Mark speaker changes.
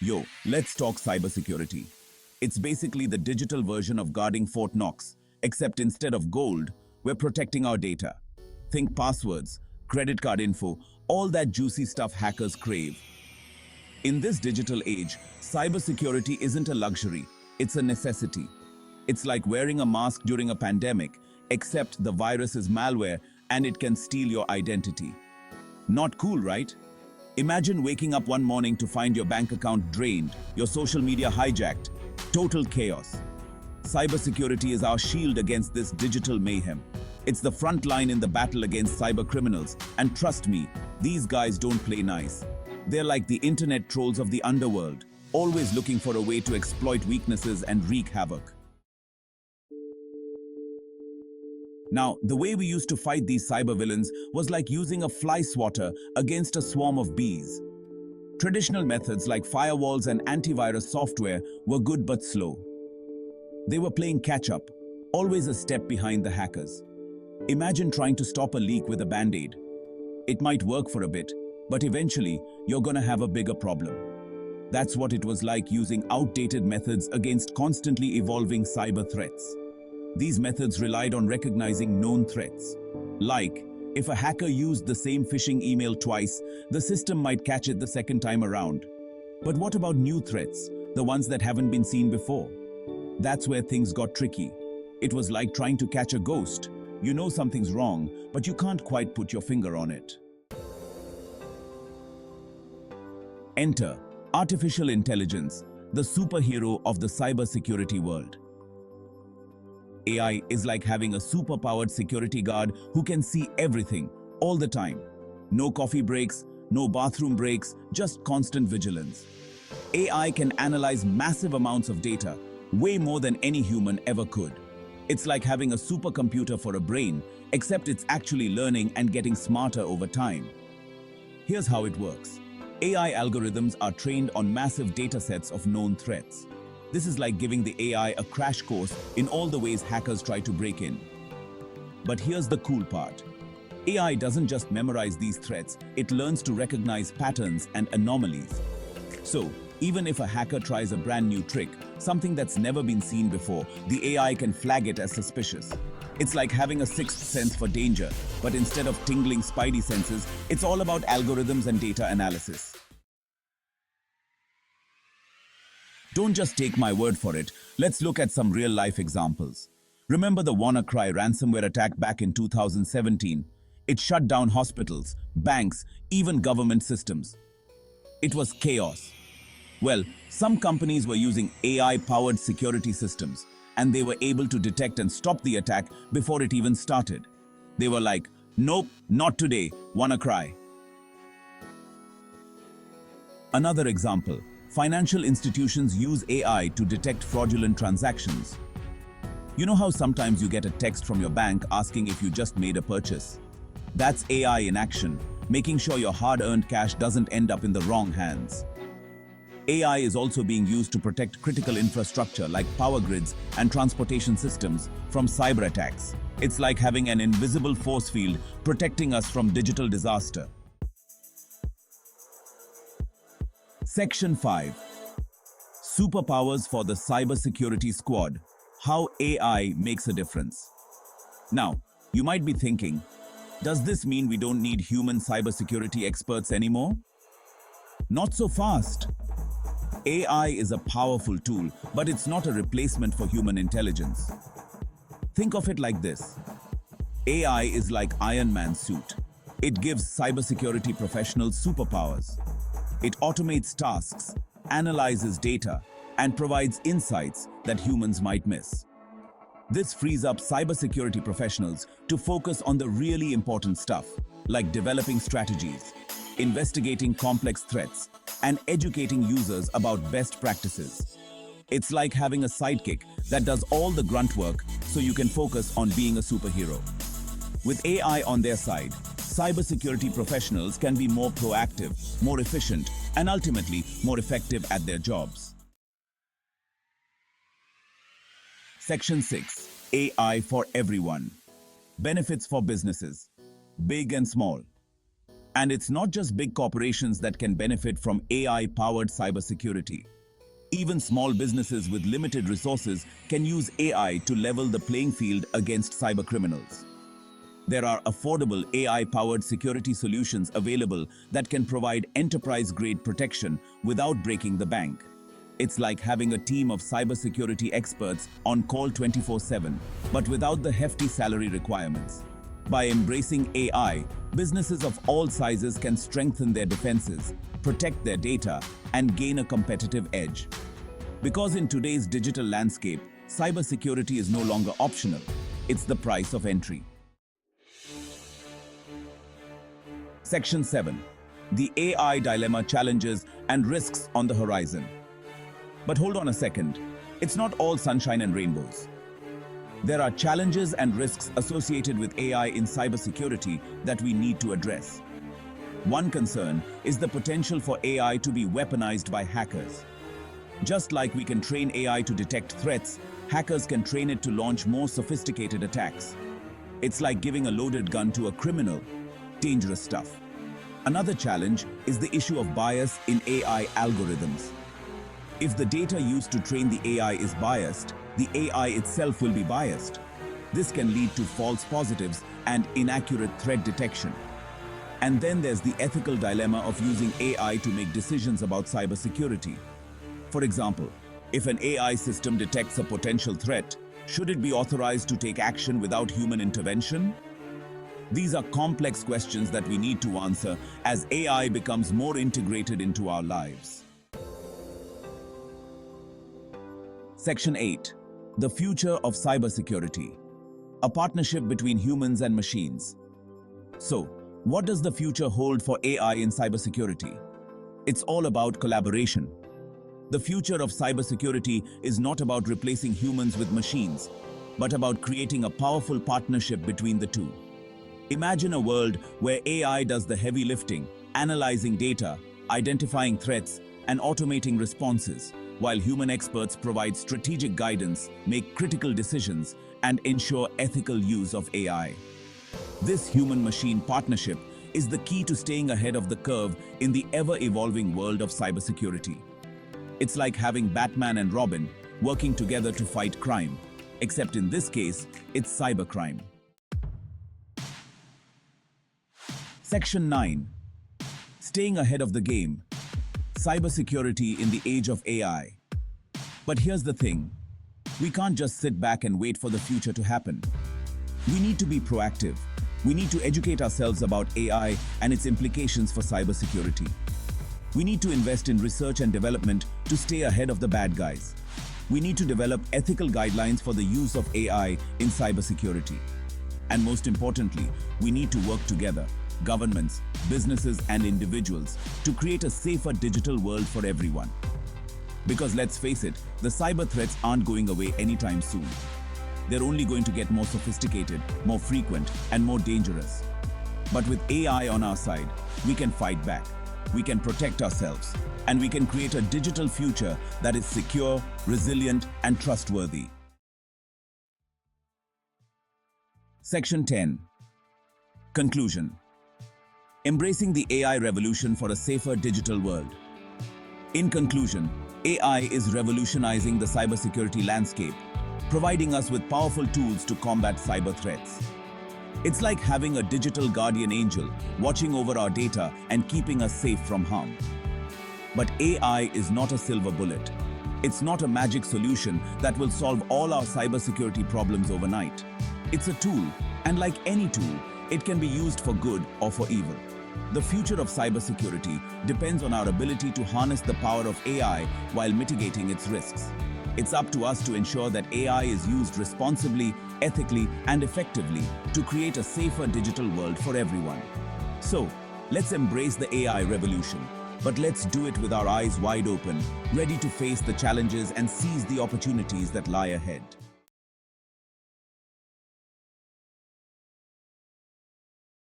Speaker 1: Yo, let's talk cybersecurity. It's basically the digital version of guarding Fort Knox, except instead of gold, we're protecting our data. Think passwords, credit card info, all that juicy stuff hackers crave. In this digital age, cybersecurity isn't a luxury, it's a necessity. It's like wearing a mask during a pandemic, except the virus is malware and it can steal your identity. Not cool, right? Imagine waking up one morning to find your bank account drained, your social media hijacked. Total chaos. Cybersecurity is our shield against this digital mayhem. It's the front line in the battle against cybercriminals, and trust me, these guys don't play nice. They're like the internet trolls of the underworld, always looking for a way to exploit weaknesses and wreak havoc. Now, the way we used to fight these cyber villains was like using a fly swatter against a swarm of bees. Traditional methods like firewalls and antivirus software were good but slow. They were playing catch-up, always a step behind the hackers. Imagine trying to stop a leak with a band-aid. It might work for a bit, but eventually you're gonna have a bigger problem. That's what it was like using outdated methods against constantly evolving cyber threats. These methods relied on recognizing known threats. Like, if a hacker used the same phishing email twice, the system might catch it the second time around. But what about new threats, the ones that haven't been seen before? That's where things got tricky. It was like trying to catch a ghost. You know something's wrong, but you can't quite put your finger on it. Enter artificial intelligence, the superhero of the cybersecurity world. AI is like having a super-powered security guard who can see everything, all the time. No coffee breaks, no bathroom breaks, just constant vigilance. AI can analyze massive amounts of data, way more than any human ever could. It's like having a supercomputer for a brain, except it's actually learning and getting smarter over time. Here's how it works. AI algorithms are trained on massive datasets of known threats. This is like giving the AI a crash course in all the ways hackers try to break in. But here's the cool part. AI doesn't just memorize these threats, it learns to recognize patterns and anomalies. So, even if a hacker tries a brand new trick, something that's never been seen before, the AI can flag it as suspicious. It's like having a sixth sense for danger, but instead of tingling spidey senses, it's all about algorithms and data analysis. Don't just take my word for it, let's look at some real-life examples. Remember the WannaCry ransomware attack back in 2017? It shut down hospitals, banks, even government systems. It was chaos. Well, some companies were using AI-powered security systems, and they were able to detect and stop the attack before it even started. They were like, nope, not today, WannaCry. Another example. Financial institutions use AI to detect fraudulent transactions. You know how sometimes you get a text from your bank asking if you just made a purchase? That's AI in action, making sure your hard-earned cash doesn't end up in the wrong hands. AI is also being used to protect critical infrastructure like power grids and transportation systems from cyber attacks. It's like having an invisible force field protecting us from digital disaster. Section 5. Superpowers for the Cybersecurity Squad. How AI makes a difference. Now, you might be thinking, does this mean we don't need human cybersecurity experts anymore? Not so fast. AI is a powerful tool, but it's not a replacement for human intelligence. Think of it like this. AI is like Iron Man's suit. It gives cybersecurity professionals superpowers. It automates tasks, analyzes data, and provides insights that humans might miss. This frees up cybersecurity professionals to focus on the really important stuff, like developing strategies, investigating complex threats, and educating users about best practices. It's like having a sidekick that does all the grunt work so you can focus on being a superhero. With AI on their side, cybersecurity professionals can be more proactive, more efficient, and ultimately more effective at their jobs. Section 6. AI for everyone. Benefits for businesses, big and small. And it's not just big corporations that can benefit from AI-powered cybersecurity. Even small businesses with limited resources can use AI to level the playing field against cybercriminals. There are affordable AI-powered security solutions available that can provide enterprise-grade protection without breaking the bank. It's like having a team of cybersecurity experts on call 24/7, but without the hefty salary requirements. By embracing AI, businesses of all sizes can strengthen their defenses, protect their data, and gain a competitive edge. Because in today's digital landscape, cybersecurity is no longer optional, it's the price of entry. Section 7. The AI dilemma, challenges and risks on the horizon. But hold on a second, it's not all sunshine and rainbows. There are challenges and risks associated with AI in cybersecurity that we need to address. One concern is the potential for AI to be weaponized by hackers. Just like we can train AI to detect threats, hackers can train it to launch more sophisticated attacks. It's like giving a loaded gun to a criminal. Dangerous stuff. Another challenge is the issue of bias in AI algorithms. If the data used to train the AI is biased, the AI itself will be biased. This can lead to false positives and inaccurate threat detection. And then there's the ethical dilemma of using AI to make decisions about cybersecurity. For example, if an AI system detects a potential threat, should it be authorized to take action without human intervention? These are complex questions that we need to answer as AI becomes more integrated into our lives. Section 8. The future of cybersecurity. A partnership between humans and machines. So, what does the future hold for AI in cybersecurity? It's all about collaboration. The future of cybersecurity is not about replacing humans with machines, but about creating a powerful partnership between the two. Imagine a world where AI does the heavy lifting, analyzing data, identifying threats, and automating responses, while human experts provide strategic guidance, make critical decisions, and ensure ethical use of AI. This human-machine partnership is the key to staying ahead of the curve in the ever-evolving world of cybersecurity. It's like having Batman and Robin working together to fight crime, except in this case, it's cybercrime. Section 9. Staying ahead of the game. Cybersecurity in the age of AI. But here's the thing. We can't just sit back and wait for the future to happen. We need to be proactive. We need to educate ourselves about AI and its implications for cybersecurity. We need to invest in research and development to stay ahead of the bad guys. We need to develop ethical guidelines for the use of AI in cybersecurity. And most importantly, we need to work together, governments, businesses, and individuals, to create a safer digital world for everyone. Because let's face it, the cyber threats aren't going away anytime soon. They're only going to get more sophisticated, more frequent, and more dangerous. But with AI on our side, we can fight back. We can protect ourselves, and we can create a digital future that is secure, resilient, and trustworthy. Section 10. Conclusion. Embracing the AI revolution for a safer digital world. In conclusion, AI is revolutionizing the cybersecurity landscape, providing us with powerful tools to combat cyber threats. It's like having a digital guardian angel watching over our data and keeping us safe from harm. But AI is not a silver bullet. It's not a magic solution that will solve all our cybersecurity problems overnight. It's a tool, and like any tool, it can be used for good or for evil. The future of cybersecurity depends on our ability to harness the power of AI while mitigating its risks. It's up to us to ensure that AI is used responsibly, ethically, and effectively to create a safer digital world for everyone. So, let's embrace the AI revolution, but let's do it with our eyes wide open, ready to face the challenges and seize the opportunities that lie ahead.